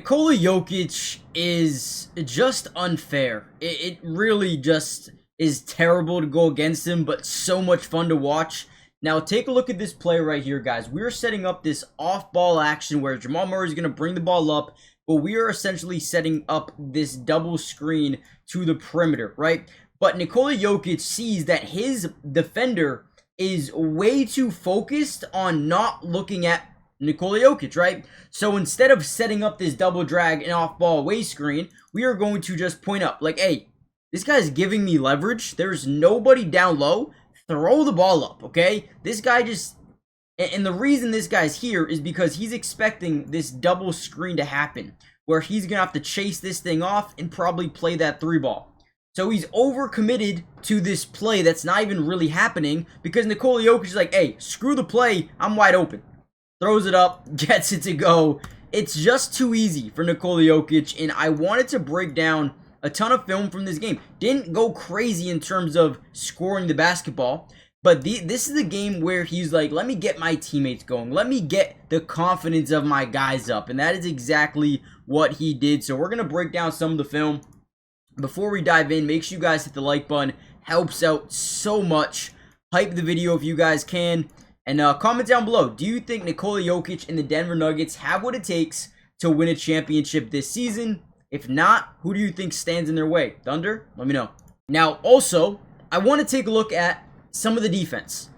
Nikola Jokic is just unfair. It really just is terrible to go against him, but so much fun to watch. Now, take a look at this play right here, guys. We're setting up this off-ball action where Jamal Murray is going to bring the ball up, but we are essentially setting up this double screen to the perimeter, right? But Nikola Jokic sees that his defender is way too focused on not looking at Nikola Jokic, right? So instead of setting up this double drag and off-ball away screen, we are going to just point up like, hey, this guy's giving me leverage. There's nobody down low. Throw the ball up, okay? This guy just... And the reason this guy's here is because he's expecting this double screen to happen, where he's going to have to chase this thing off and probably play that 3-ball. So he's overcommitted to this play that's not even really happening because Nikola Jokic is like, hey, screw the play. I'm wide open. Throws it up, gets it to go. It's just too easy for Nikola Jokic, and I wanted to break down a ton of film from this game. Didn't go crazy in terms of scoring the basketball, but this is the game where he's like, let me get my teammates going. Let me get the confidence of my guys up, and that is exactly what he did. So we're going to break down some of the film. Before we dive in, make sure you guys hit the like button. Helps out so much. Hype the video if you guys can. And comment down below, do you think Nikola Jokic and the Denver Nuggets have what it takes to win a championship this season? If not, who do you think stands in their way? Thunder? Let me know. Now, also, I want to take a look at some of the defense.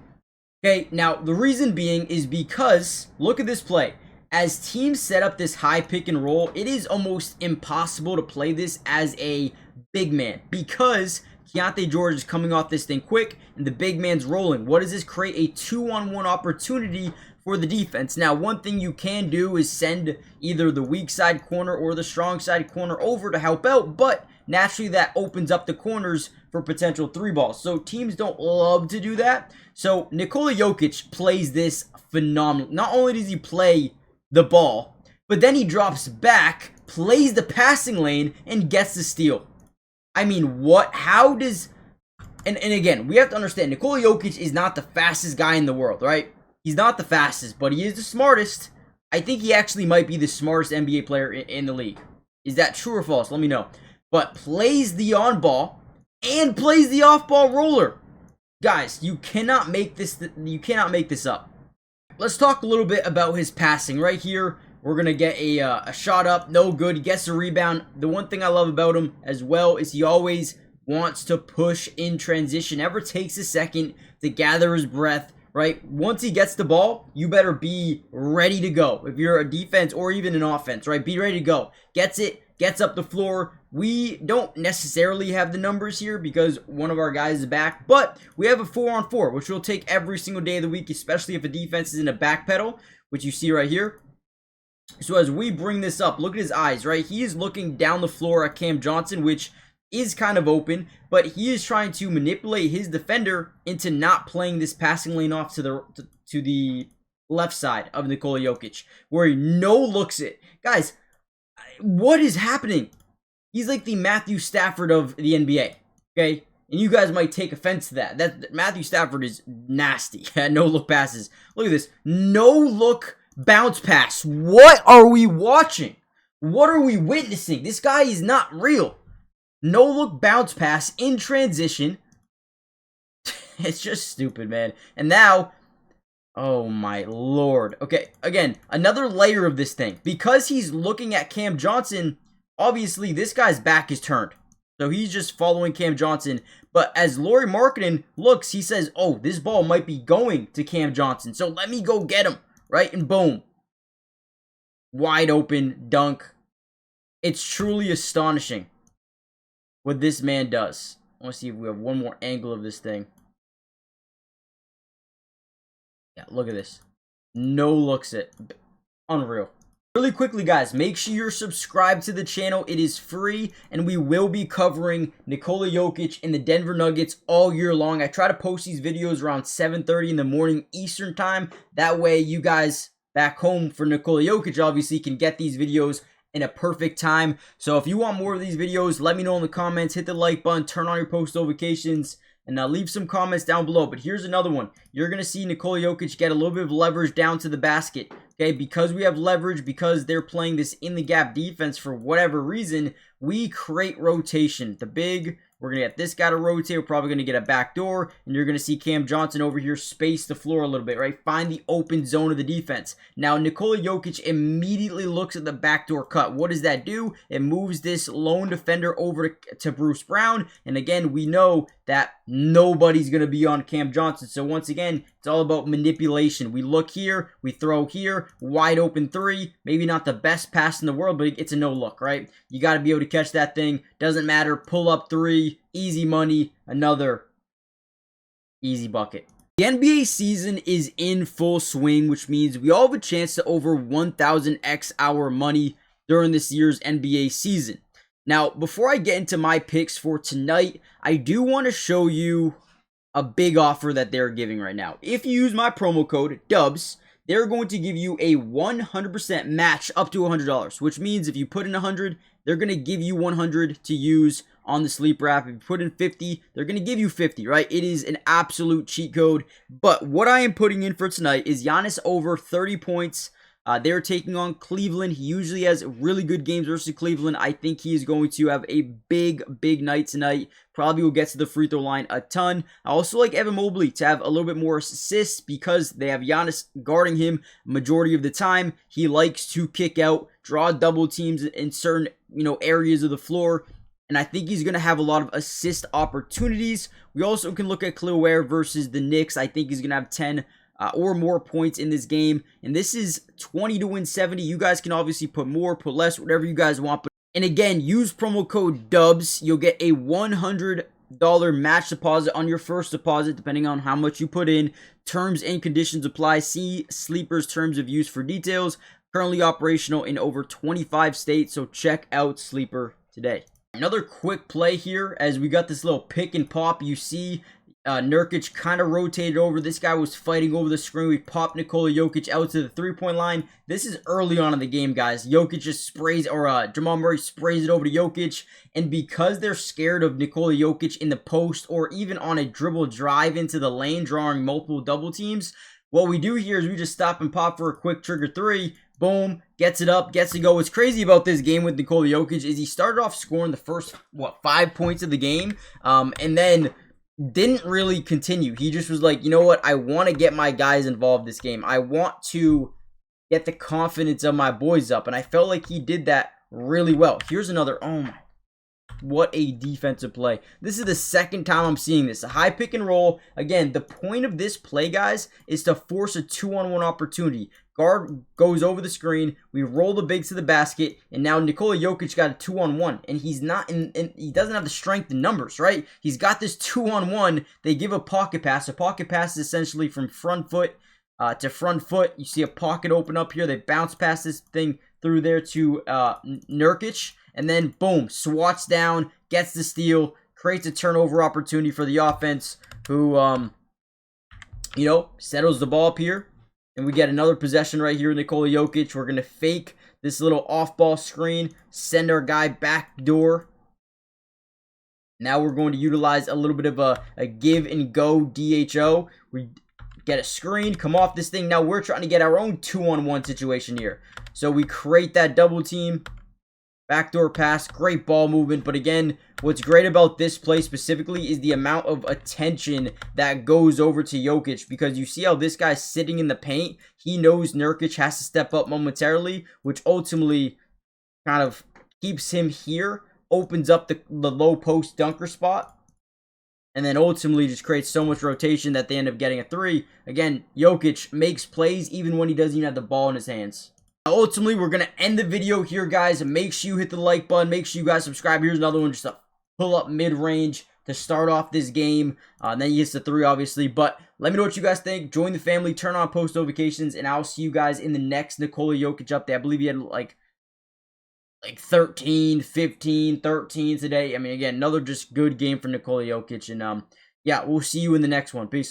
Okay, now, the reason being is because, look at this play. As teams set up this high pick and roll, it is almost impossible to play this as a big man because Keontae George is coming off this thing quick, and the big man's rolling. What does this create? A 2-on-1 opportunity for the defense. Now, one thing you can do is send either the weak side corner or the strong side corner over to help out, but naturally that opens up the corners for potential 3-balls. So teams don't love to do that. So Nikola Jokic plays this phenomenal. Not only does he play the ball, but then he drops back, plays the passing lane, and gets the steal. I mean, what? How does... And again, we have to understand, Nikola Jokic is not the fastest guy in the world, right? He's not the fastest, but he is the smartest. I think he actually might be the smartest NBA player in the league. Is that true or false? Let me know. But plays the on-ball and plays the off-ball roller. Guys, you cannot make this up. Let's talk a little bit about his passing. Right here, we're going to get a shot up. No good. He gets a rebound. The one thing I love about him as well is he always wants to push in transition. Never takes a second to gather his breath, right? Once he gets the ball, you better be ready to go. If you're a defense or even an offense, right? Be ready to go. Gets it, gets up the floor. We don't necessarily have the numbers here because one of our guys is back, but we have a 4-on-4, which we'll take every single day of the week, especially if a defense is in a back pedal, which you see right here. So as we bring this up, look at his eyes, right? He is looking down the floor at Cam Johnson, which is kind of open, but he is trying to manipulate his defender into not playing this passing lane off to the left side of Nikola Jokic, where he no-looks it. Guys, what is happening? He's like the Matthew Stafford of the NBA, okay? And you guys might take offense to that. That Matthew Stafford is nasty at no-look passes. Look at this. No-look bounce pass. What are we watching? What are we witnessing? This guy is not real. No-look bounce pass in transition. It's just stupid, man. And now, oh my lord. Okay, again, another layer of this thing. Because he's looking at Cam Johnson, obviously this guy's back is turned. So he's just following Cam Johnson. But as Lauri Markkanen looks, he says, oh, this ball might be going to Cam Johnson. So let me go get him, right? And boom. Wide open dunk. It's truly astonishing what this man does. I want to see if we have one more angle of this thing. Yeah, look at this. No looks it. Unreal. Really quickly, guys, make sure you're subscribed to the channel. It is free, and we will be covering Nikola Jokic and the Denver Nuggets all year long. I try to post these videos around 7:30 in the morning Eastern time. That way, you guys back home for Nikola Jokic obviously can get these videos in a perfect time. So if you want more of these videos, let me know in the comments. Hit the like button, turn on your post notifications, and leave some comments down below. But here's another one. You're going to see Nikola Jokic get a little bit of leverage down to the basket. Okay, because we have leverage, because they're playing this in the gap defense for whatever reason, we create rotation. The big, we're going to get this guy to rotate. We're probably going to get a back door, and you're going to see Cam Johnson over here space the floor a little bit, right? Find the open zone of the defense. Now, Nikola Jokic immediately looks at the backdoor cut. What does that do? It moves this lone defender over to Bruce Brown, and again, we know that nobody's going to be on Cam Johnson. So once again, it's all about manipulation. We look here, we throw here, wide open three. Maybe not the best pass in the world, but it's a no look, right? You got to be able to catch that thing. Doesn't matter. Pull up three, easy money, another easy bucket. The NBA season is in full swing, which means we all have a chance to over 1,000x our money during this year's NBA season. Now, before I get into my picks for tonight, I do want to show you a big offer that they're giving right now. If you use my promo code DUBS, they're going to give you a 100% match up to $100, which means if you put in 100, they're going to give you 100 to use on the Sleeper app. If you put in 50, they're going to give you 50, right? It is an absolute cheat code. But what I am putting in for tonight is Giannis over 30 points. They're taking on Cleveland. He usually has really good games versus Cleveland. I think he is going to have a big night tonight. Probably will get to the free throw line a ton. I also like Evan Mobley to have a little bit more assists because they have Giannis guarding him majority of the time. He likes to kick out, draw double teams in certain areas of the floor. And I think he's going to have a lot of assist opportunities. We also can look at Khalil Ware versus the Knicks. I think he's going to have 10 or more points in this game. And this is 20 to win 70. You guys can obviously put more, put less, whatever you guys want. And again, use promo code DUBS. You'll get a $100 match deposit on your first deposit, depending on how much you put in. Terms and conditions apply. See Sleeper's terms of use for details. Currently operational in over 25 states, so check out Sleeper today. Another quick play here as we got this little pick and pop. You see Nurkic kind of rotated over. This guy was fighting over the screen. We popped Nikola Jokic out to the three-point line. This is early on in the game, guys. Jokic just sprays, or Jamal Murray sprays it over to Jokic. And because they're scared of Nikola Jokic in the post or even on a dribble drive into the lane, drawing multiple double teams, what we do here is we just stop and pop for a quick trigger three. Boom, gets it up, gets to go. What's crazy about this game with Nikola Jokic is he started off scoring the first, 5 points of the game, and then didn't really continue. He just was like, you know what, I want to get my guys involved this game. I want to get the confidence of my boys up, and I felt like he did that really well. Here's another, oh my, what a defensive play. This is the second time I'm seeing this. A high pick and roll. Again, the point of this play, guys, is to force a 2-on-1 opportunity. Guard goes over the screen. We roll the bigs to the basket, and now Nikola Jokic got a 2-on-1, and he's not he doesn't have the strength in numbers, right? He's got this 2-on-1. They give a pocket pass. A pocket pass is essentially from front foot to front foot. You see a pocket open up here. They bounce past this thing through there to Nurkic. And then, boom, swats down, gets the steal, creates a turnover opportunity for the offense, who, settles the ball up here. And we get another possession right here, Nikola Jokic. We're going to fake this little off-ball screen, send our guy back door. Now we're going to utilize a little bit of a give-and-go DHO. We get a screen, come off this thing. Now we're trying to get our own 2-on-1 situation here. So we create that double team. Backdoor pass, great ball movement. But again, what's great about this play specifically is the amount of attention that goes over to Jokic, because you see how this guy's sitting in the paint. He knows Nurkic has to step up momentarily, which ultimately kind of keeps him here, opens up the low post dunker spot, and then ultimately just creates so much rotation that they end up getting a three. Again, Jokic makes plays even when he doesn't even have the ball in his hands. Ultimately, we're going to end the video here, guys. Make sure you hit the like button. Make sure you guys subscribe. Here's another one, just a pull-up mid-range to start off this game. And then he hits the three, obviously. But let me know what you guys think. Join the family. Turn on post notifications. And I'll see you guys in the next Nikola Jokic update. I believe he had like 13, 15, 13 today. I mean, again, another just good game for Nikola Jokic. And yeah, we'll see you in the next one. Peace.